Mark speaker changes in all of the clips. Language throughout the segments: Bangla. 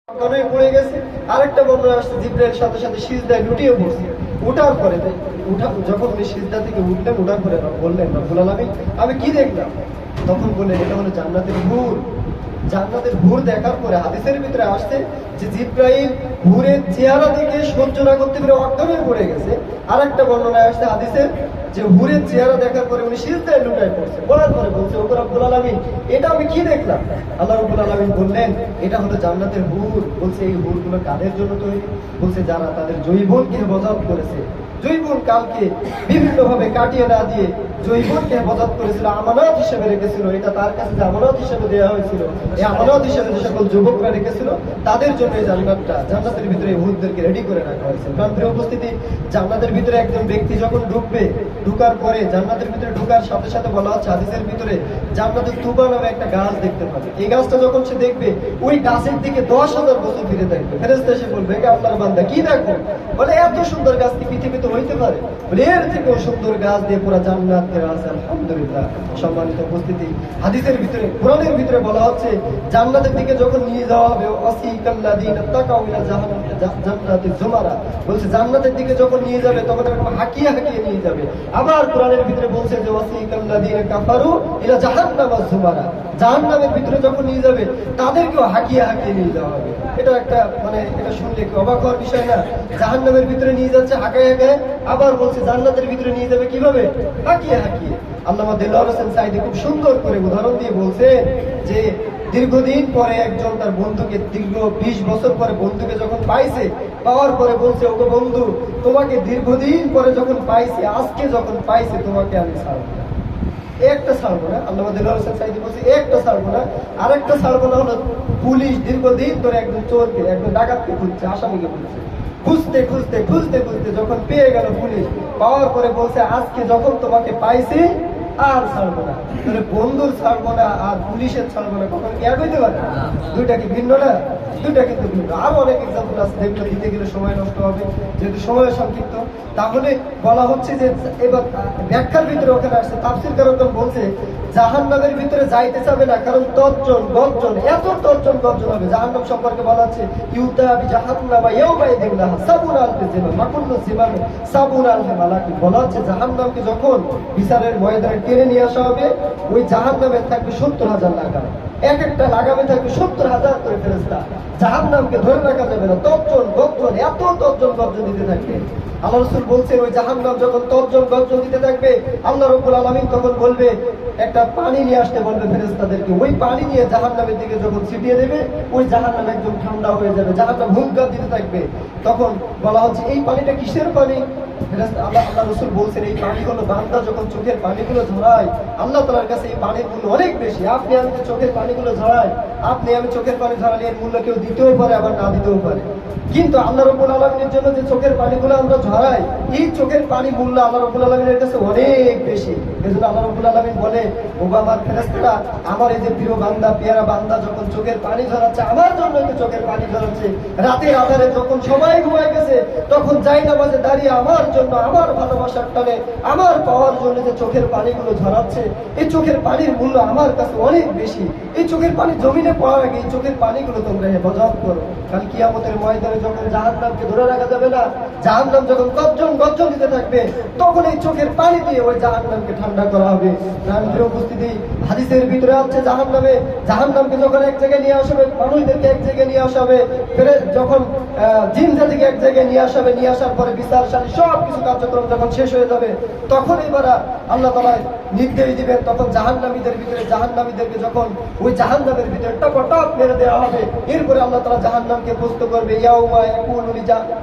Speaker 1: পড়ে গেছে। আরেকটা বর্ণনা আসছে জিবরাইল সাথে সাথে সিজদায় লুটিয়ে পড়ছে। উঠার পরে যখন উনি সিজদা থেকে উঠলেন, উঠার পরে বললেন রব্বুল আলামিন আমি কি দেখলাম? তখন বললেন এটা হলো জান্নাতের হুর। জান্নাতের হুর দেখার পরে হাদিসের ভিতরে আসছে যে জিবরাইল হুরের চেহারা দেখে সহ্য না করতে পেরে অজ্ঞান হয়ে পড়ে গেছে। আরেকটা বর্ণনায় আসছে হাদিসের যে হুরের চেহারা দেখার পরে উনি সিজদায় লুটায় পড়ছে। বলার পরে বলছে ওগো রব্বুল আলামিন এটা আমি কি দেখলাম? আল্লাহ রব্বুল আলামিন বললেন এটা হলো জান্নাতের হুর। বলছে এই হুরগুলো কাদের জন্য তৈরি? বলছে যারা তাদের যৌবনকে হেফাজত করেছে, যৌবন কালকে বিভিন্ন ভাবে কাটিয়ে না দিয়ে যৌবনকে হেফাজত করেছিল, আমানত হিসেবে রেখেছিল। এটা তার কাছে যে আমানত হিসেবে দেওয়া হয়েছিল, এই আমানত হিসেবে যে সকল যুবকরা রেখেছিল তাদের জন্য এই জান্নাতের ভিতরে হুরদেরকে রেডি করে রাখা হয়েছে। কারণ প্রিয় উপস্থিতি, জান্নাতের ভিতরে একজন ব্যক্তি যখন ঢুকবে, ঢুকার পরে জান্নাতের ভিতরে ঢুকার সাথে সাথে বলা হচ্ছে হাদিসের ভিতরে জান্নাতের তুবা নামে একটা গাছ দেখতে পাবে। এই গাছটা যখন সে দেখবে ওই গাছের দিকে 10,000 বছর ফিরে থাকবে। ফেরেশতা এসে বলবে হে আল্লাহর বান্দা কি দেখো? বলে এত সুন্দর গাছ কি পৃথিবীতে হইতে পারে? বলে এর থেকেও সুন্দর গাছ দিয়ে পুরো জান্নাত ঘেরা আছে। আলহামদুলিল্লাহ। সম্মানিত উপস্থিতি, হাদিসের ভিতরে কোরআনের ভিতরে বলা হচ্ছে জান্নাতের দিকে যখন নিয়ে যাওয়া হবে ওয়াসিকাল্লাযীনা তাকাউ ইলা জান্নাতি যুমারা, বলছে জান্নাতের দিকে যখন নিয়ে যাবে তখন এরকম হাকিয়ে হাকিয়ে নিয়ে যাবে। আবার কোরআনের ভিতরে বলছে যে ওয়াসিকাল্লাযীনা কাফারু ইলা জাহান্নামা যুমারা, জাহান্নামের ভিতরে যখন নিয়ে যাবে তাদেরকেও হাকিয়ে হাকিয়ে নিয়ে যাওয়া হবে। এটা একটা এটা শুনলে কি অবাক হওয়ার বিষয় না? জাহান্নামের ভিতরে নিয়ে যাচ্ছে হাঁকায় হাঁকায়, আবার বলছে জান্নাতের ভিতরে নিয়ে যাবে কিভাবে? হাঁকিয়ে হাঁকিয়ে। আল্লামা দেলোয়ার হোসেন সাঈদী খুব সুন্দর করে উদাহরণ দিয়ে বলছে যে দীর্ঘদিন পরে একজন তার বন্ধুকে, দীর্ঘ 20 বছর পরে বন্ধুকে যখন পাইছে, পাওয়ার পরে বলছে ওগো বন্ধু তোমাকে দীর্ঘদিন পরে যখন পাইছে, আজকে যখন পাইছে তোমাকে আমি ছাড়বো না, একটা ছাড়বো না। আল্লামা দেলোয়ার হোসেন সাঈদী বলছে একটা ছাড়বো না। আরেকটা ছাড়বো না হলো পুলিশ দীর্ঘদিন ধরে একজন চোরকে, একজন ডাকাতকে খুঁজছে, আসামিকে খুঁজছে, খুঁজতে খুঁজতে খুঁজতে খুঁজতে যখন পেয়ে গেল পুলিশ, পাওয়ার পরে বলছে আজকে যখন তোমাকে পাইছি আর ছাড়বো না। তাহলে বন্ধুর ছাড়বো না আর পুলিশের ছাড়বো না কখনো কি এক হইতে পারে? দুইটা কি ভিন্ন না? দুইটা কিন্তু ভিন্ন। আরো অনেক এক্সাম্পল আছে, যেগুলো দিতে গেলে সময় নষ্ট হবে, যেহেতু সময় সংক্ষিপ্ত। তাহলে বলা হচ্ছে যে এবার ব্যাখ্যার ভিতরে ওখানে আসছে তাফসীরকারগণ বলছে জাহান্নামের ভিতরে যাইতে চাবে না, কারণ তর্জন গর্জন, এত তর্জন গর্জন হবে। জাহান্নাম সম্পর্কে বলা হচ্ছে ইউতা বিজাহান্নামা ইয়াউমা ইদিল্লাহ সাবুন আলফি জিমান মাকুল্লু জিমান সাবুন আলফি মালাকি। বলা হচ্ছে জাহান্নামকে যখন বিচারের ময়দানে টেনে নিয়ে আসা হবে, ওই জাহান্নামে থাকবে 70,000 লাগাম, এক একটা লাগামে থাকবে 70,000 করে ফেরেশতা। জাহান্নামকে ধরে রাখা যাবে না, তর্জন গর্জন, এত তর্জন গর্জন দিতে থাকবে। আল্লাহ রাসূল বলছেন ওই জাহান্নাম যখন তর্জন গর্জন দিতে থাকবে, আল্লাহ রাব্বুল আলামিন তখন বলবে একটা পানি নিয়ে আসতে বলবে ফেরেশতাদেরকে। ওই পানি নিয়ে জাহান্নামের দিকে যখন ছিটিয়ে দেবে, ওই জাহান্নাম একদম ঠান্ডা হয়ে যাবে, জাহান্নাম হুঙ্কার দিতে থাকবে। তখন বলা হচ্ছে এই পানিটা কিসের পানি? আল্লাহ রাসূল বলছেন এই পানিগুলো বান্দা যখন চোখের পানিগুলো ঝরায়, আল্লাহ তাআলার কাছে এই পানির মূল্য অনেক বেশি। আপনি আমি চোখের পানিগুলো ঝরাই, আপনি আমি চোখের পানি ঝরালে এর মূল্য কেউ দিতেও পারে আবার না দিতেও পারে, কিন্তু আল্লাহ রাব্বুল আলামিনের জন্য যে চোখের পানিগুলো আমরা ঝরাই, এই চোখের পানি মূল্য আল্লাহ রাব্বুল আলামিনের কাছে অনেক বেশি। এজন্য আল্লাহ রাব্বুল আলামিন বলে ও আমার ফেরেশতারা, আমার এই যে প্রিয় বান্দা, পেয়ারা বান্দা যখন চোখের পানি ঝরাচ্ছে, আমার জন্য চোখের পানি ঝরাচ্ছে। রাতের আধারে যখন সবাই ঘুমায় গেছে, তখন যাই নামাজে দাঁড়িয়ে আমার জন্য, আমার ভালোবাসার টানে, আমার পাওয়ার জন্য যে চোখের পানিগুলো ঝরাচ্ছে, এই চোখের পানির মূল্য আমার কাছে অনেক বেশি। এই চোখের পানি জমিনে পড়ার আগে এই চোখের পানিগুলো তোমরা হেফাজত করো। কাল কিয়ামতের ময়দানে যখন জাহান্নামকে ধরে রাখা যাবে না, জাহান্নাম যখন গর্জন দিতে থাকবে, তখন এই চোখের পানি দিয়ে ওই জাহান্নামকে ঠান্ডা করা হবে। প্রাণের উপস্থিতি, হাদিসের ভিতরে আছে জাহান্নামকে যখন এক জায়গায় নিয়ে আসবে, মানুষদেরকে এক জায়গায় নিয়ে আসা হবে, ফেরে যখন জিন জাতিকে এক জায়গায় নিয়ে আসবে, নিয়ে আসার পরে বিচারশালী সব কিছু কার্যক্রম যখন শেষ হয়ে যাবে, তখন এবার আল্লাহ তাআলা নির্দেশ দিবেন, তখন জাহান্নামীদেরকে যখন ওই জাহান্নামের ভিতরে টপ মেরে দেওয়া হবে। এরপরে আল্লাহ তাআলা জাহান্নামকে প্রশ্ন করবে ইয়াউমা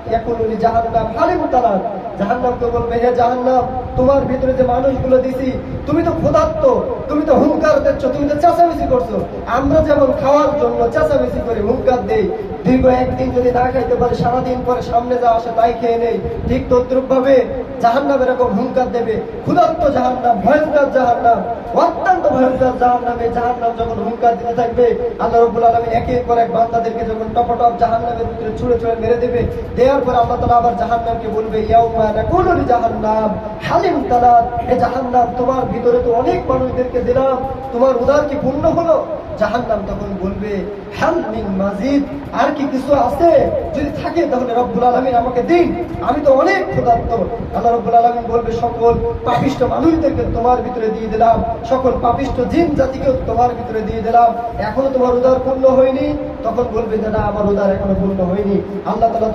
Speaker 1: ইয়াকুলু লি জাহান্নাম হালিম তালাত। জাহান্নামকে বলবে হে জাহান্নাম, তোমার ভিতরে যে মানুষগুলো দিছি, তুমি তো ক্ষুধার্ত, তুমি তো হুঙ্কার দিচ্ছ, তুমি তো চেঁচামেচি করছো। আমরা যেমন খাওয়ার জন্য চেঁচামেচি করে হুঙ্কার দেই, দীর্ঘ একদিন যদি না খাইতে পারে, সারাদিন পরে সামনে যা আসে তাই খেয়ে নেই, ঠিক তদ্রুপ ভাবে জাহান্নাম এরকম হুঙ্কার দেবে। ক্ষুধার্ত জাহান্নাম, ভয়ঙ্কর জাহান্নাম, অত্যন্ত ভয়ঙ্কর জাহান্নামে জাহান্নাম যখন হুঙ্কার দিতে থাকবে, আল্লাহ রাব্বুল আলামিন একের পর এক বান্দাদেরকে যখন টপটপ জাহান্নামের ভিতরে ছুঁড়ে ছুঁড়ে মেরে দেবে, দেওয়ার পর আল্লাহ তাআলা আবার জাহান্নামকে বলবে ইয়াউমা নাকুলু লি জাহান্নাম হালিম তালাত। হে জাহান্নাম, তোমার ভিতরে তো অনেক মানুষদেরকে দিলাম, তোমার উদার কি পূর্ণ হলো? জাহান্নাম তখন বলবে হাল মিন মাজিদ, আর কি কিছু আছে? যদি থাকে তাহলে রব্বুল আলামিন আমাকে দিন, আমি তো অনেক ক্ষুধার্ত। আল্লাহ রব্বুল আলামিন বলবে সকল পাপিষ্ঠ মানুষদেরকে তোমার ভিতরে দিয়ে দিলাম, সকল পাপিষ্ঠ জিন জাতিকেও তোমার ভিতরে দিয়ে দিলাম, এখনো তোমার উদার পূর্ণ হয়নি? তখন বলবে যে না, আমার উদার এখনো পূর্ণ হয়নি। আল্লাহ তাআলা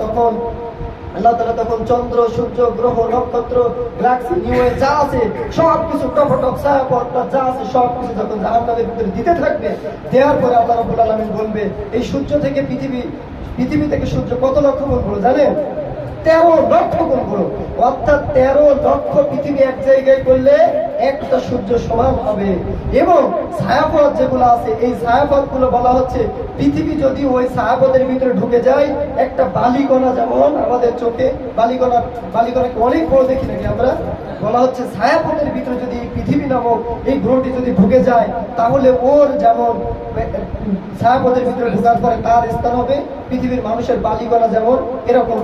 Speaker 1: তখন চন্দ্র, সূর্য, গ্রহ, নক্ষত্র, গ্যালাক্সি, নিউয়ে যা আছে সবকিছু টপটপ ছায়াপথ যা আছে সবকিছু যখন জাহান্নামের ভিতরে দিতে থাকবে, দেওয়ার পরে আল্লাহ রাব্বুল আলামিন বলবে এই সূর্য থেকে পৃথিবী থেকে সূর্য কত লক্ষ গুণ বড় জানেন? 13 লক্ষ গুণ বড়। অর্থাৎ 13 লক্ষ পৃথিবী এক জায়গায় করলে একটা সূর্য সমান হবে। এবং ছায়াপথ যেগুলো আছে, এই ছায়াপথ গুলো বলা হচ্ছে পৃথিবী যদি ওই ছায়াপথের ভিতরে ঢুকে যায়, একটা বালিকণা যেমন আমাদের চোখে বালিকণাকে অনেক বড় দেখি নাকি আমরা, বলা হচ্ছে ছায়াপথের ভিতরে যদি পৃথিবী নামক এই গ্রহটি যদি ঢুকে যায়, তাহলে ওর যেমন ছায়াপথের ভিতরে ঢোকার পরে তার স্থান হবে পৃথিবীর মানুষের বালিকণা যেমন এরকম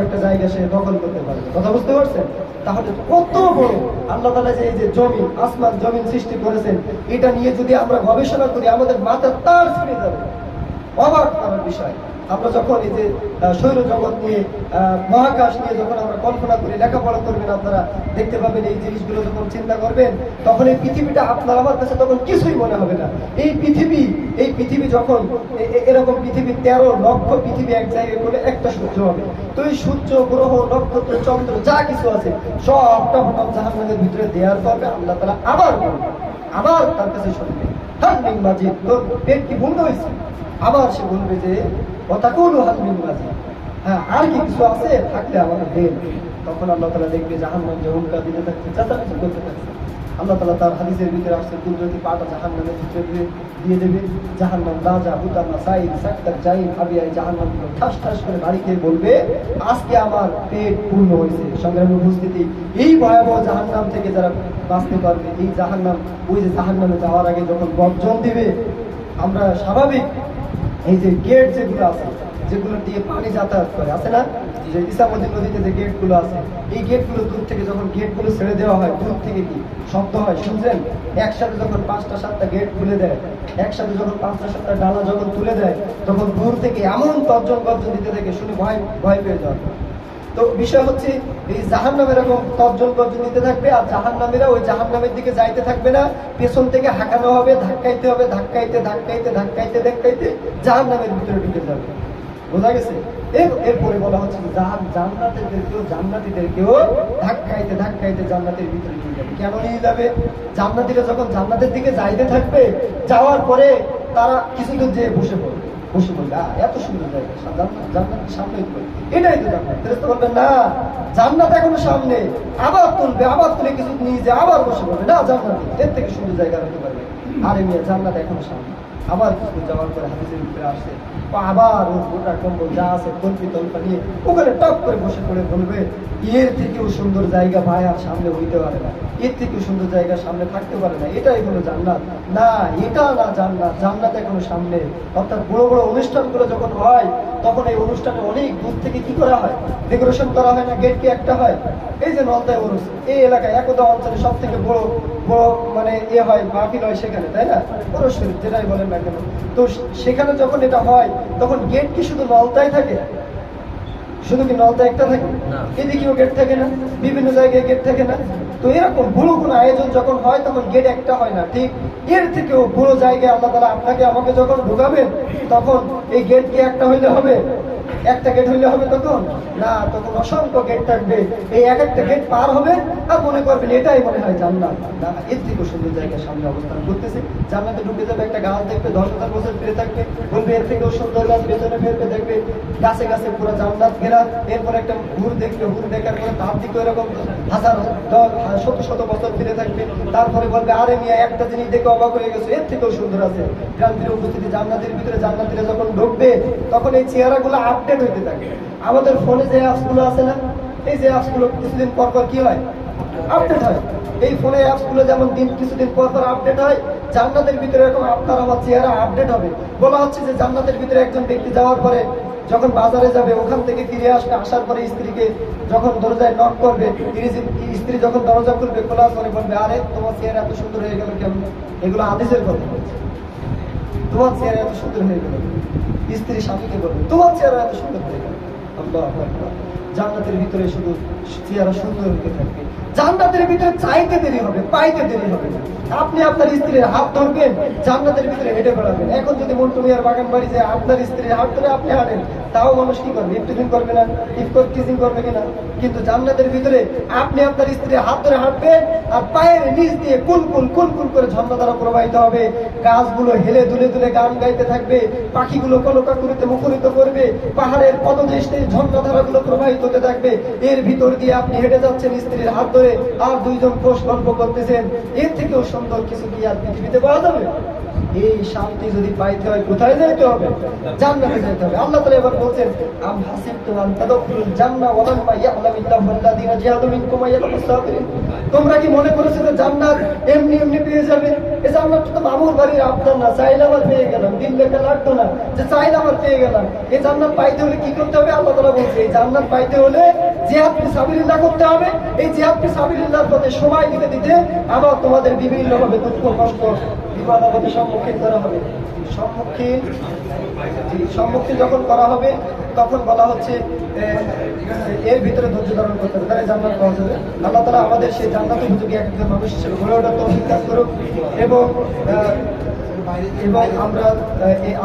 Speaker 1: একটা জায়গা সে দখল করতে পারবে। কথা বুঝতে পারছেন? তাহলে কত বড় আল্লাহ তাআলা যে এই যে জমিন, আসমান জমিন সৃষ্টি করেছেন, এটা নিয়ে যদি আমরা গবেষণা করি আমাদের মাথার তার ছিঁড়ে যাবে। অবাক করার বিষয়। আমরা যখন এই যে সৌরজগৎ নিয়ে, মহাকাশ নিয়ে যখন আমরা কল্পনা করি, লেখাপড়া করবেন আপনারা, দেখতে পাবেন এই জিনিসগুলো যখন চিন্তা করবেন, তখন এই পৃথিবীটা আপনার আমার কাছে তখন কিছুই মনে হবে না। এই পৃথিবী যখন এরকম পৃথিবী 13 লক্ষ পৃথিবী এক জায়গায় করে একটা সূর্য হবে, তো এই সূর্য, গ্রহ, নক্ষত্র, চন্দ্র যা কিছু আছে সবটা হঠাৎ জাহান্নামের ভিতরে দেওয়ার পরে আল্লাহ তাআলা আবার তার কাছে শুনবে হাল মিন মাজিদ, তোর পেট কি বন্ধ হয়েছে? আবার সে বলবে যে ওয়াতাকুলু হাল মিন মাজিদ, হ্যাঁ আর কি কিছু আছে? থাকলে আমাকে দেন। তখন আল্লাহ তাআলা দেখবে জাহান্নাম যে হুঙ্কার দিতে থাকছে, চেঁচামেচি করতে থাকছে। আল্লাহ তাআলা তার হাদিসের ভিতরে আসছে কুদরতি পাটা জাহান্নামের ভিতরে দিয়ে দেবে। জাহান্নাম রাজা হুতামা সাইদ সাক্তার জাইন হাবিয়াই জাহান্নাম ঠাস ঠাস করে বাড়ি খেয়ে বলবে আজকে আমার পেট পূর্ণ হয়েছে। সংগ্রামী উপস্থিতি, এই ভয়াবহ জাহান্নাম থেকে যারা বাঁচতে পারবে, এই জাহান্নাম, ওই যে জাহান্নামে যাওয়ার আগে যখন গর্জন দিবে, আমরা স্বাভাবিক এই যে গেট যেগুলো আছে, যেগুলো দিয়ে পানি যাতায়াত করে, আছে না, যে ইসামতি নদীতে যে গেটগুলো আছে, এই গেটগুলো দূর থেকে যখন গেটগুলো ছেড়ে দেওয়া হয়, দূর থেকে কি শব্দ হয় শুনছেন? একসাথে যখন 5টা 7টা গেট খুলে দেয়, একসাথে যখন 5টা 7টা ডালা যখন তুলে দেয়, তখন দূর থেকে এমন তর্জন গর্জন দিতে থাকে, শুনে ভয় পেয়ে যাওয়া। তো বিষয় হচ্ছে এই জাহান্নাম এরকম তর্জন গর্জন দিতে থাকবে, আর জাহান্নামীরা ওই জাহান্নামের দিকে যাইতে থাকবে না, পেছন থেকে হাঁকানো হবে, ধাক্কাইতে জাহান্নামের ভিতরে ঢুকে যাবে। বোঝা গেছে? এরপরে বলা হচ্ছে জান্নাতীদেরকেও ধাক্কাইতে জান্নাতের ভিতরে নিয়ে যাবে। কেন নিয়ে যাবে? জান্নাতীরা যখন জান্নাতের দিকে যাইতে থাকবে, যাওয়ার পরে তারা কিছুদিন যেয়ে বসে পড়বে, এত সুন্দর জায়গা, জান্নাতের সামনে এটাই তো জান্নাত। ফেরেশতা বলবেন না, জান্নাত এখনো সামনে, আবার তুলে কিছু নিয়ে যে আবার বসে পড়বে, না জান্নাত এর থেকে সুন্দর জায়গা হতে পারবে। আরে মেয়ে, জান্নাত এখনো সামনে। আবার কিছু যাওয়ার পরে হাদিসের ভিতরে আসছে, আবার ওর গোটা কম্বল যা আছে তল্পা নিয়ে ওখানে টপ করে বসে পড়ে বলবে এর থেকেও সুন্দর জায়গা ভাই আর সামনে হইতে পারে না, এর থেকেও সুন্দর জায়গা সামনে থাকতে পারে না, এটাই হলো জান্নাত। না, এটা না জান্নাত, জান্নাত এখনো সামনে। অর্থাৎ বড় বড় অনুষ্ঠানগুলো যখন হয়, তখন এই অনুষ্ঠানে অনেক দূর থেকে কি করা হয়, ডেকোরেশন করা হয় না, গেট কি একটা হয়। এই যে নলতায় ওরস, এই এলাকায় একদা অঞ্চলে সব থেকে বড় মানে হয়, মাহফিল হয় সেখানে, তাই না, বড় শরীর যেটাই বলেন না কেন। তো সেখানে যখন এটা হয়, তখন গেট কি শুধু নলতায় থাকে? শুধু কি নলতা একটা থাকে? এদিকেও গেট থাকে না, বিভিন্ন জায়গায় গেট থাকে না? তো এরকম বড় কোনো আয়োজন যখন হয়, তখন গেট একটা হয় না, ঠিক এর থেকেও বড় জায়গায় আল্লাহ তাআলা আপনাকে আমাকে যখন ঢুকাবেন, তখন এই গেট কি একটা হইলে হবে? একটা গেট হইলে হবে তখন না, তখন অসংখ্য গেট থাকবে। এই একটা গেট পার হবে আর মনে করবেন এটাই মনে হয় জান্নাত। না, এর থেকেও সুন্দর জায়গার সামনে অবস্থান করতেছে। জান্নাতে ঢুকে যাবে, একটা গাছ দেখবে, 10,000 বছর ফিরে থাকবে, বলবে এর থেকেও সুন্দর গাছ, পেছনে ফেরবে দেখবে গাছে গাছে পুরো জান্নাত ঘেরা। এরপর একটা হুর দেখবে, হুর দেখার পরে তার দিকে এরকম শত বছর ফিরে থাকবে। তারপরে বলবে আরে মিয়া, একটা জিনিস দেখে অবাক হয়ে গেছে, এর থেকেও সুন্দর আছে। ক্রান্তির উপস্থিতি জান্নাতের ভিতরে, জান্নাতীরা যখন ঢুকবে, তখন এই চেহারাগুলো আপডেট হইতে থাকে। আমাদের ফোনে যে অ্যাপসগুলো আছে না, এই যে অ্যাপসগুলো কিছুদিন পর কি হয়, আপডেট হয়। এই ফোনে অ্যাপসগুলো যেমন কিছুদিন পর আপডেট হয়, জান্নাতের ভিতরে এরকম আপনার আমার চেহারা আপডেট হবে। বলা হচ্ছে যে জান্নাতের ভিতরে একজন ব্যক্তি যাওয়ার পরে যখন বাজারে যাবে, ওখান থেকে ফিরে আসবে, আসার পরে স্ত্রীকে যখন দরজায় নক করবে, স্ত্রী যখন দরজা খুলবে, খোলার পরে বলবে আরে তোমার চেহারা এত সুন্দর হয়ে গেল কেমন? এগুলো হাদিসের কথা বলছে। তোমার চেহারা এত সুন্দর হয়ে গেল, স্ত্রী স্বামীকে বলবে তোমার চেহারা এত সুন্দর হয়ে গেল। আল্লাহু আকবার। জান্নাতের ভিতরে শুধু চেহারা সুন্দর হতে থাকবে, জান্নাতের ভিতরে চাইতে দেরি হবে, পাইতে দেরি হবে না। আপনি আপনার স্ত্রীর হাত ধরবেন, জান্নাতের ভিতরে হেঁটে বেড়াবেন। এখন যদি মন্টু মিয়ার বাগান বাড়ি যায় আপনার স্ত্রীর হাত ধরে আপনি হাঁটেন, তাও মানুষ কি করবে? ইফতিজিং করবে না? টিচিং করবে কিনা? কিন্তু জান্নাতের ভিতরে আপনি আপনার স্ত্রীর হাত ধরে হাঁটবেন, আর পায়ের নিচ দিয়ে কুলকুল কুলকুল করে ঝর্ণা ধারা প্রবাহিত হবে, গাছগুলো হেলে দুলে দুলে গান গাইতে থাকবে, পাখিগুলো কলকাকুলিতে মুখরিত করবে, পাহাড়ের পদদেশে ঝর্ণা ধারাগুলো প্রবাহিত হতে থাকবে। এর ভিতর দিয়ে আপনি হেঁটে যাচ্ছেন স্ত্রীর হাত ধরে, আর দুইজন কোষ গল্প করতেছেন। এর থেকেও সুন্দর কিছু কি আর পৃথিবীতে পাওয়া যাবে? এই শান্তি যদি পাইতে হয় কোথায় যেতে হবে? জান্নাতে যেতে হবে। আল্লাহ তাআলা এবার বলছেন, আম হাসিবতুম আন তাদখুলুল জান্নাহ ওয়া লাম্মা ইয়া'লামিল্লাহু আল্লাযীনা জাহাদু মিনকুম ওয়া ইয়ালামুস সাবিরিন। তোমরা কি মনে করেছো যে জান্নাত এমনি এমনি পেয়ে যাবে? এই জান্নাত তো মামুর বাড়ির আবদার না, চাইলাম আর পেয়ে গেলাম, দিন লেখা লাগতো না যে চাইলাম আর পেয়ে গেলাম। এই জান্নাত পাইতে হলে কি করতে হবে? আল্লাহ তাআলা বলছে, এই জান্নাত পাইতে হলে জিহাদ ফি সাবিলিল্লাহ করতে হবে। এই জিহাদ ফি সাবিলিল্লাহর পথে সময় দিতে দিতে আবার তোমাদের বিভিন্ন ভাবে দুঃখ কষ্ট বিপদ আপদের সম্মুখীন করা হবে। সম্মুখীন যখন করা হবে তখন বলা হচ্ছে এর ভিতরে ধৈর্য ধারণ করতে হবে, তাহলে জান্নাত পাওয়া যাবে। আল্লাহ তাআলা আমাদের সেই জান্নাত উপযোগী একজন মানুষ হিসেবে গড়ে ওঠার তৌফিক দান করুক। এবং আমরা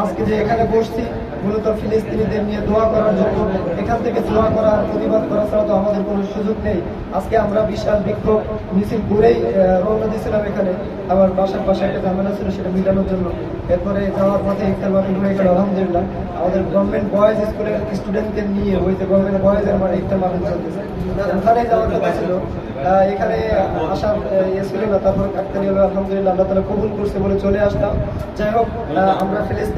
Speaker 1: আজকে যে এখানে বসছি মূলত ফিলিস্তিনিদের নিয়ে দোয়া করার জন্য। এখান থেকে দোয়া করার প্রতিবাদ করা ছাড়া তো আমাদের কোনো সুযোগ নেই। আজকে আমরা বিশাল বিক্ষোভ মিছিল করেই রওনা দিয়েছিলাম এখানে, আমার বাসার পাশে একটা ঝামেলা ছিল সেটা মিটানোর জন্য। এরপরে যাওয়ার পথে ইফতার মাহফিল হয়ে গেল আলহামদুলিল্লাহ। আমাদের গভর্নমেন্ট বয়েজ স্কুলের স্টুডেন্টদের নিয়ে হয়েছে, গভর্নমেন্ট বয়েজের মাঠে ইফতার মাহফিল চলতেছে, ওখানে যাওয়ার কথা ছিল। এখানে আসার ছিল না, তারপর কাকতালীয় আলহামদুলিল্লাহ আল্লাহ তাআলা কবুল করছে বলে চলে আসলাম। যাই হোক, আমরা ফিলিস্তিন